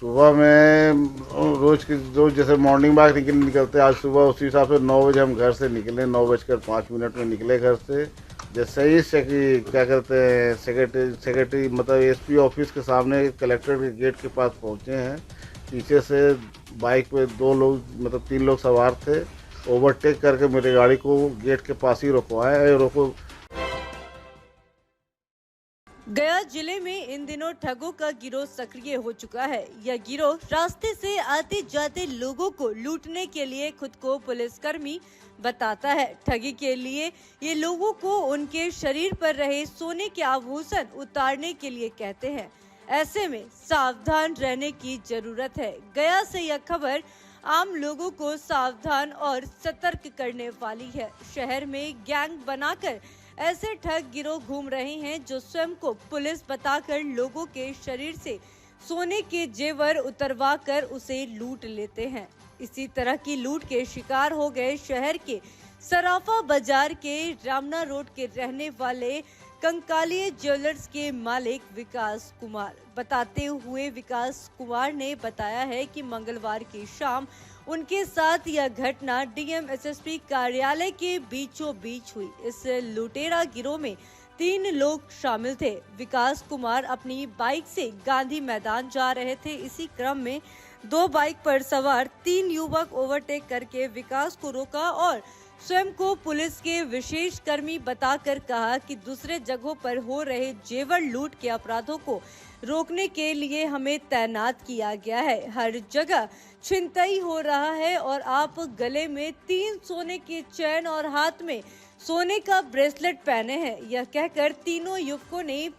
सुबह में रोज जैसे मॉर्निंग वॉक निकलते, आज सुबह उसी हिसाब से 9 बजे हम घर से निकले, 9:05 में निकले घर से। जैसे ही क्या कहते हैं सेक्रेटरी मतलब एसपी ऑफिस के सामने कलेक्टर के गेट के पास पहुंचे हैं। पीछे से बाइक पे 2 लोग मतलब 3 लोग सवार थे। ओवरटेक करके मेरी गाड़ी को गेट के पास ही रोकवाए। रोको। गया जिले में इन दिनों ठगों का गिरोह सक्रिय हो चुका है। यह गिरोह रास्ते से आते जाते लोगों को लूटने के लिए खुद को पुलिसकर्मी बताता है। ठगी के लिए ये लोगों को उनके शरीर पर रहे सोने के आभूषण उतारने के लिए कहते हैं। ऐसे में सावधान रहने की जरूरत है। गया से यह खबर आम लोगों को सावधान और सतर्क करने वाली है। शहर में गैंग बनाकर ऐसे ठग गिरोह घूम रहे हैं जो स्वयं को पुलिस बताकर लोगों के शरीर से सोने के जेवर उतरवा कर उसे लूट लेते हैं। इसी तरह की लूट के शिकार हो गए शहर के सराफा बाजार के रामना रोड के रहने वाले कंकालिया ज्वेलर्स के मालिक विकास कुमार। बताते हुए विकास कुमार ने बताया है कि मंगलवार की शाम उनके साथ यह घटना डीएम एसएसपी कार्यालय के बीचों बीच हुई। इस लुटेरा गिरोह में 3 लोग शामिल थे। विकास कुमार अपनी बाइक से गांधी मैदान जा रहे थे। इसी क्रम में 2 बाइक पर सवार 3 युवक ओवरटेक करके विकास को रोका और स्वयं को पुलिस के विशेष कर्मी बताकर कहा कि दूसरे जगहों पर हो रहे जेवर लूट के अपराधों को रोकने के लिए हमें तैनात किया गया है। हर जगह छिनतई हो रहा है और आप गले में 3 सोने के चैन और हाथ में सोने का ब्रेसलेट पहने हैं। यह कहकर तीनों युवकों ने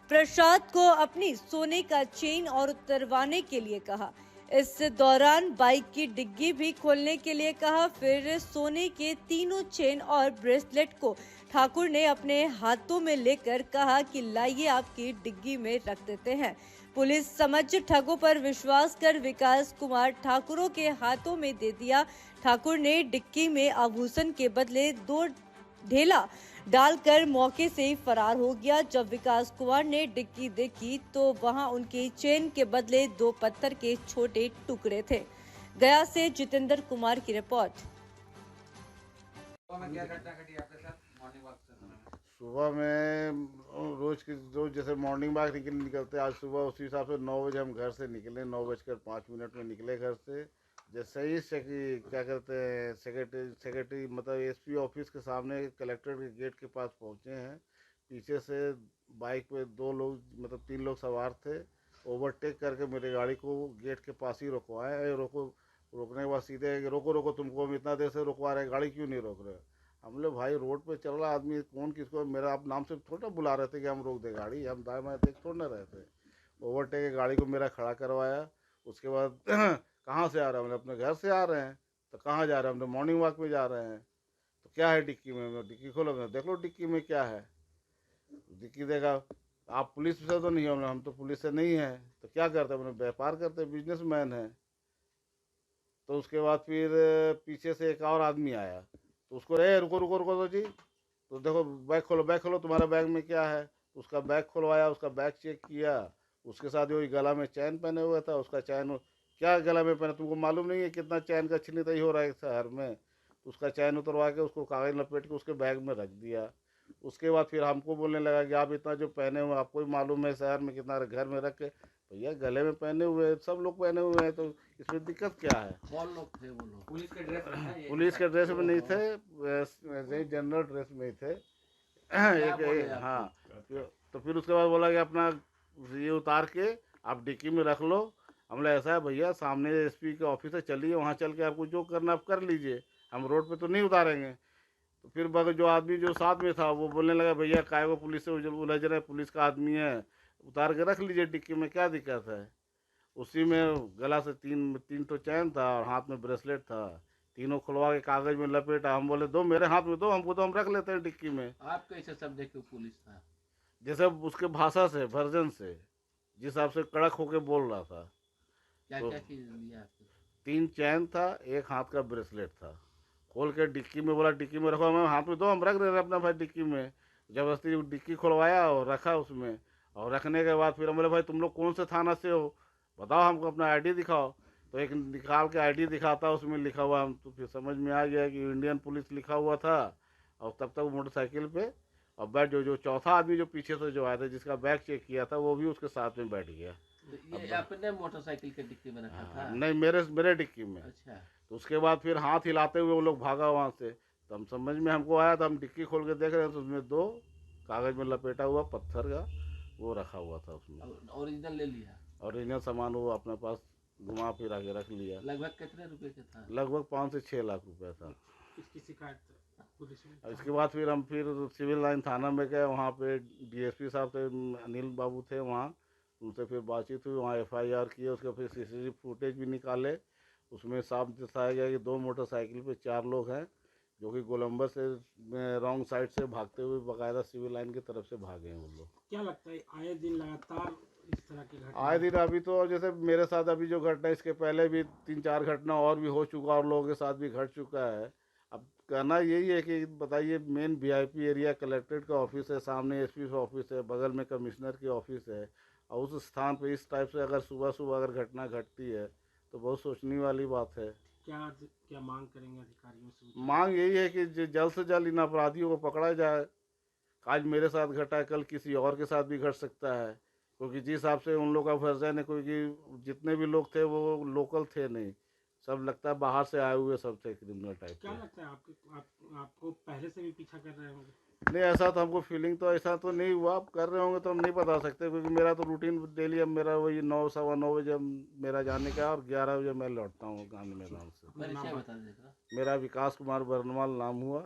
प्रसाद को अपनी सोने का चेन और उतरवाने के लिए कहा। इस दौरान बाइक की डिग्गी भी खोलने के लिए कहा। फिर सोने के तीनों चेन और ब्रेसलेट को ठाकुर ने अपने हाथों में लेकर कहा कि लाइए आपकी डिग्गी में रख देते हैं। पुलिस समझ ठगों पर विश्वास कर विकास कुमार ठाकुरों के हाथों में दे दिया। ठाकुर ने डिग्गी में आभूषण के बदले 2 ढेला डालकर मौके से फरार हो गया। जब विकास कुमार ने डिग्गी देखी तो वहां उनकी चेन के बदले 2 पत्थर के छोटे टुकड़े थे। गया से जितेंद्र कुमार की रिपोर्ट। सुबह में रोज जैसे मॉर्निंग वॉक निकलते, आज सुबह उसी हिसाब से 9 बजे हम घर से निकले, 9:05 में निकले घर से। जैसे ही क्या कहते हैं सेक्रेटरी मतलब एसपी ऑफिस के सामने कलेक्टर के गेट के पास पहुंचे हैं। पीछे से बाइक पे 2 लोग मतलब 3 लोग सवार थे। ओवरटेक करके मेरी गाड़ी को गेट के पास ही रोकवाए। रोकने के बाद सीधे रोको रोको, तुमको हम इतना देर से रुकवा रहे हैं, गाड़ी क्यों नहीं रोक रहे? हम लोग भाई रोड पे चल रहा आदमी कौन किसको, मेरा आप नाम से थोड़ा बुला रहे थे कि हम रोक दे गाड़ी, हम दाएं बाएं देख थोड़ा ना रहे थे। ओवरटेक गाड़ी को मेरा खड़ा करवाया। उसके बाद कहाँ से आ रहे हैं? हमने अपने घर से आ रहे हैं। तो कहाँ जा रहे हैं? हम तो मॉर्निंग वॉक में जा रहे हैं। तो क्या है डिक्की में? मैं डिक्की खोलो, देख लो डिक्की में क्या है। डिक्की देखा। आप पुलिस से तो नहीं हो? हम तो पुलिस से नहीं है। तो क्या करते हैं? अपने व्यापार करते, बिजनेसमैन है। तो उसके बाद फिर पीछे से एक और आदमी आया। तो उसको रुको रुको रुको तो जी, तो देखो बैग खोलो, तुम्हारा बैग में क्या है? तो उसका बैग खुलवाया, उसका बैग चेक किया। उसके साथ वही गला में चैन पहने हुआ था। उसका चैन क्या गला में पहना, तुमको मालूम नहीं है कितना चैन का छिनतई हो रहा है शहर में? तो उसका चैन उतरवा के उसको कागज लपेट के उसके बैग में रख दिया। उसके बाद फिर हमको बोलने लगा कि आप इतना जो पहने हुए आपको ही मालूम है शहर में कितना घर में रख के। भैया गले में पहने हुए हैं, सब लोग पहने हुए हैं, तो इसमें दिक्कत क्या है? कौन लोग थे वो लोग? पुलिस के ड्रेस में था ये? पुलिस के ड्रेस में नहीं थे, वैसे ही जनरल ड्रेस में ही थे। क्या बोले एक आपको? हाँ। तो फिर उसके बाद बोला कि अपना ये उतार के आप डिक्की में रख लो। हमने ऐसा है भैया, सामने एसपी के ऑफिस है, चलिए वहाँ चल के आपको जो करना आप कर लीजिए, हम रोड पे तो नहीं उतारेंगे। तो फिर बगल जो आदमी जो साथ में था वो बोलने लगा भैया काय वो पुलिस से उलझ रहे, पुलिस का आदमी है, उतार के रख लीजिए डिक्की में, क्या दिक्कत है? उसी में गला से तीन तो चैन था और हाथ में ब्रेसलेट था। तीनों खुलवा के कागज में लपेटा। हम बोले दो मेरे हाथ में दो, हमको तो हम रख लेते हैं डिक्की में। आप कैसे सब देखे पुलिस था? जैसे उसके भाषा से, वर्जन से, जिस हिसाब से कड़क होके बोल रहा था। क्या तो क्या चीज लिया आपको? 3 चैन था, एक हाथ का ब्रेसलेट था। खोल के डिक्की में बोला डिक्की में रखो, हमें हाथ में दो, हम रख रहे अपना भाई डिक्की में। जबरदस्ती डिक्की खुलवाया और रखा उसमें। और रखने के बाद फिर हम बोले भाई तुम लोग कौन से थाना से हो? बताओ हमको अपना आईडी दिखाओ। तो एक निकाल के आईडी दिखाता, उसमें लिखा हुआ, हम तो फिर समझ में आ गया कि इंडियन पुलिस लिखा हुआ था। और तब तक वो मोटरसाइकिल पे और बैठ जो चौथा आदमी जो पीछे से जो आया था, जिसका बैग चेक किया था, वो भी उसके साथ में बैठ गया। तो ये अपने मोटरसाइकिल के डिक्की में रखा था? नहीं, मेरे डिक्की में। अच्छा। तो उसके बाद फिर हाथ हिलाते हुए वो लोग भागा वहाँ से। तो हम समझ में हमको आया, तो हम डिक्की खोल के देख रहे हैं, तो उसमें 2 कागज़ में लपेटा हुआ पत्थर का वो रखा हुआ था उसमें। ओरिजिनल ले लिया? ओरिजिनल सामान वो अपने पास घुमा फिरा के रख लिया। लगभग कितने रुपए का था? लगभग 5 से 6 लाख रुपए था। किसकी शिकायत पुलिस में? और इसके बाद फिर हम सिविल लाइन थाना में गए। वहाँ पे डीएसपी साहब थे, अनिल बाबू थे वहाँ, उनसे फिर बातचीत हुई। वहाँ एफआईआर किए, उसके फिर सीसीटीवी फुटेज भी निकाले। उसमें साफ दिखाया गया कि 2 मोटरसाइकिल पे 4 लोग हैं, जो कि गोलंबर से रॉन्ग साइड से भागते हुए बाकायदा सिविल लाइन की तरफ से भागे हैं वो लोग। क्या लगता है आए दिन लगातार इस तरह की घटना? आए दिन अभी तो जैसे मेरे साथ अभी जो घटना, इसके पहले भी 3-4 घटना और भी हो चुका और लोगों के साथ भी घट चुका है। अब कहना यही है कि बताइए, मेन वीआईपी एरिया कलेक्ट्रेट का ऑफिस है, सामने एसपी का ऑफिस है, बगल में कमिश्नर की ऑफिस है, और उस स्थान पे इस टाइप से अगर सुबह सुबह अगर घटना घटती है तो बहुत सोचने वाली बात है। क्या मांग करेंगे अधिकारियों से? मांग यही है कि जल्द से जल्द इन अपराधियों को पकड़ा जाए। आज मेरे साथ घटा है, कल किसी और के साथ भी घट सकता है, क्योंकि जिस हिसाब से उन लोग का वर्जन है, क्योंकि जितने भी लोग थे वो लोकल थे नहीं, सब लगता है बाहर से आए हुए सब थे, क्रिमिनल टाइप क्या के। लगता है आपको पहले से भी पीछा कर रहे होंगे? नहीं, ऐसा तो हमको फीलिंग तो ऐसा तो नहीं हुआ। अब कर रहे होंगे तो हम नहीं बता सकते, क्योंकि मेरा तो रूटीन डेली अब मेरा वही 9 सवा 9 बजे मेरा जाने का, और 11 बजे मैं लौटता हूँ गांधी मैदान से। परिचय बता देगा। मेरा विकास कुमार बर्नवाल नाम हुआ।